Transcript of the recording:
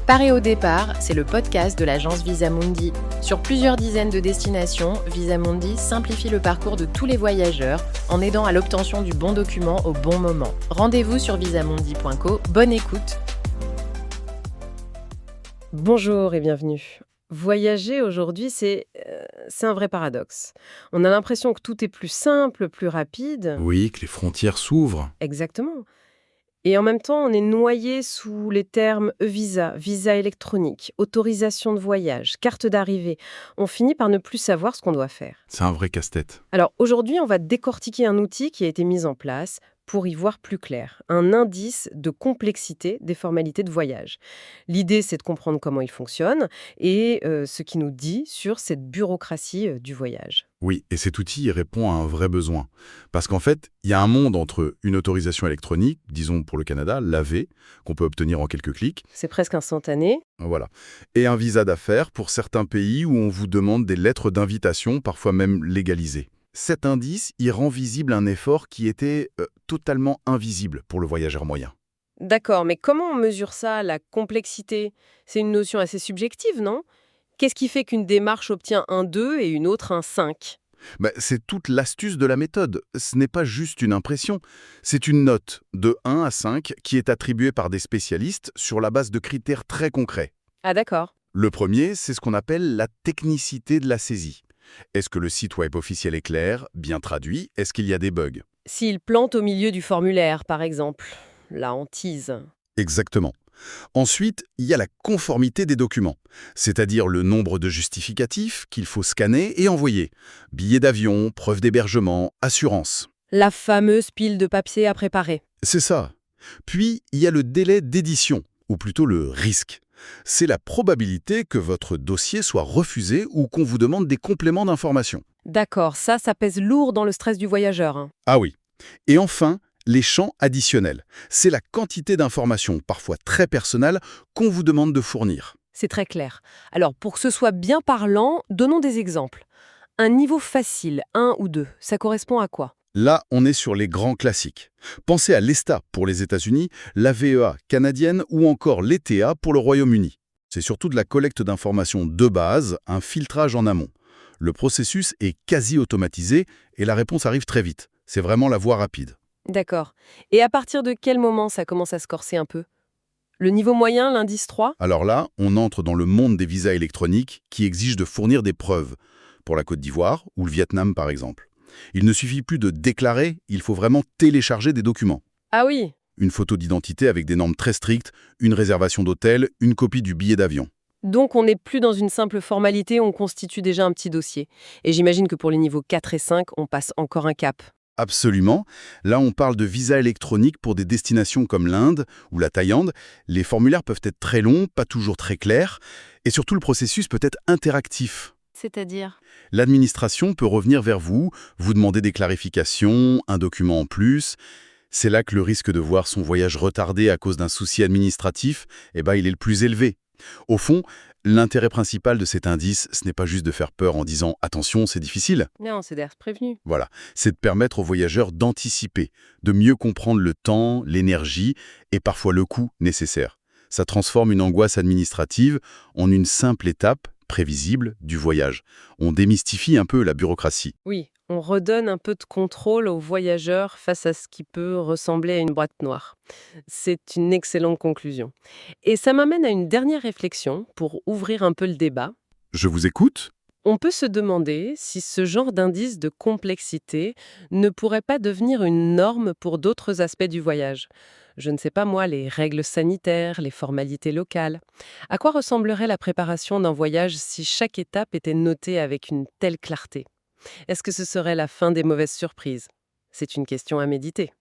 Paré au départ, c'est le podcast de l'agence Visamundi. Sur plusieurs dizaines de destinations, Visamundi simplifie le parcours de tous les voyageurs en aidant à l'obtention du bon document au bon moment. Rendez-vous sur visamundi.co. Bonne écoute. Bonjour et bienvenue. Voyager aujourd'hui, c'est un vrai paradoxe. On a l'impression que tout est plus simple, plus rapide. Oui, que les frontières s'ouvrent. Exactement. Et en même temps, on est noyé sous les termes e-visa, visa électronique, autorisation de voyage, carte d'arrivée. On finit par ne plus savoir ce qu'on doit faire. C'est un vrai casse-tête. Alors aujourd'hui, on va décortiquer un outil qui a été mis en place pour y voir plus clair, un indice de complexité des formalités de voyage. L'idée, c'est de comprendre comment il fonctionne et ce qu'il nous dit sur cette bureaucratie du voyage. Oui, et cet outil il répond à un vrai besoin. Parce qu'en fait, il y a un monde entre une autorisation électronique, disons pour le Canada, l'AV, qu'on peut obtenir en quelques clics, C'est presque instantané. voilà, et un visa d'affaires pour certains pays où on vous demande des lettres d'invitation, parfois même légalisées. Cet indice, il rend visible un effort qui était totalement invisible pour le voyageur moyen. D'accord, mais comment on mesure ça, la complexité? C'est une notion assez subjective, non? Qu'est-ce qui fait qu'une démarche obtient un 2 et une autre un 5? C'est toute l'astuce de la méthode. Ce n'est pas juste une impression, c'est une note de 1 à 5 qui est attribuée par des spécialistes sur la base de critères très concrets. Ah d'accord. Le premier, c'est ce qu'on appelle la technicité de la saisie. Est-ce que le site web officiel est clair, bien traduit? Est-ce qu'il y a des bugs? S'il plante au milieu du formulaire, par exemple, la hantise. Exactement. Ensuite, il y a la conformité des documents, c'est-à-dire le nombre de justificatifs qu'il faut scanner et envoyer. Billets d'avion, preuves d'hébergement, assurance. La fameuse pile de papier à préparer. C'est ça. Puis, il y a le délai d'édition, ou plutôt le risque. C'est la probabilité que votre dossier soit refusé ou qu'on vous demande des compléments d'information. D'accord, ça pèse lourd dans le stress du voyageur, hein. Ah oui. Et enfin, les champs additionnels. C'est la quantité d'informations, parfois très personnelles, qu'on vous demande de fournir. C'est très clair. Alors, pour que ce soit bien parlant, donnons des exemples. Un niveau facile, 1 ou 2, ça correspond à quoi? Là, on est sur les grands classiques. Pensez à l'ESTA pour les États-Unis, la VEA canadienne ou encore l'ETA pour le Royaume-Uni. C'est surtout de la collecte d'informations de base, un filtrage en amont. Le processus est quasi automatisé et la réponse arrive très vite. C'est vraiment la voie rapide. D'accord. Et à partir de quel moment ça commence à se corser un peu? Le niveau moyen, l'indice 3? Alors là, on entre dans le monde des visas électroniques qui exigent de fournir des preuves, pour la Côte d'Ivoire ou le Vietnam par exemple. Il ne suffit plus de déclarer, il faut vraiment télécharger des documents. Ah oui. Une photo d'identité avec des normes très strictes, une réservation d'hôtel, une copie du billet d'avion. Donc on n'est plus dans une simple formalité, on constitue déjà un petit dossier. Et j'imagine que pour les niveaux 4 et 5, on passe encore un cap. Absolument. Là, on parle de visa électronique pour des destinations comme l'Inde ou la Thaïlande. Les formulaires peuvent être très longs, pas toujours très clairs, et surtout le processus peut être interactif. C'est-à-dire? L'administration peut revenir vers vous, vous demander des clarifications, un document en plus. C'est là que le risque de voir son voyage retardé à cause d'un souci administratif, il est le plus élevé. Au fond, l'intérêt principal de cet indice, ce n'est pas juste de faire peur en disant « attention, c'est difficile ». Non, c'est d'être prévenu. Voilà, c'est de permettre aux voyageurs d'anticiper, de mieux comprendre le temps, l'énergie et parfois le coût nécessaire. Ça transforme une angoisse administrative en une simple étape prévisible du voyage. On démystifie un peu la bureaucratie. Oui, on redonne un peu de contrôle aux voyageurs face à ce qui peut ressembler à une boîte noire. C'est une excellente conclusion. Et ça m'amène à une dernière réflexion pour ouvrir un peu le débat. Je vous écoute? On peut se demander si ce genre d'indice de complexité ne pourrait pas devenir une norme pour d'autres aspects du voyage. Je ne sais pas moi, les règles sanitaires, les formalités locales. À quoi ressemblerait la préparation d'un voyage si chaque étape était notée avec une telle clarté? Est-ce que ce serait la fin des mauvaises surprises? C'est une question à méditer.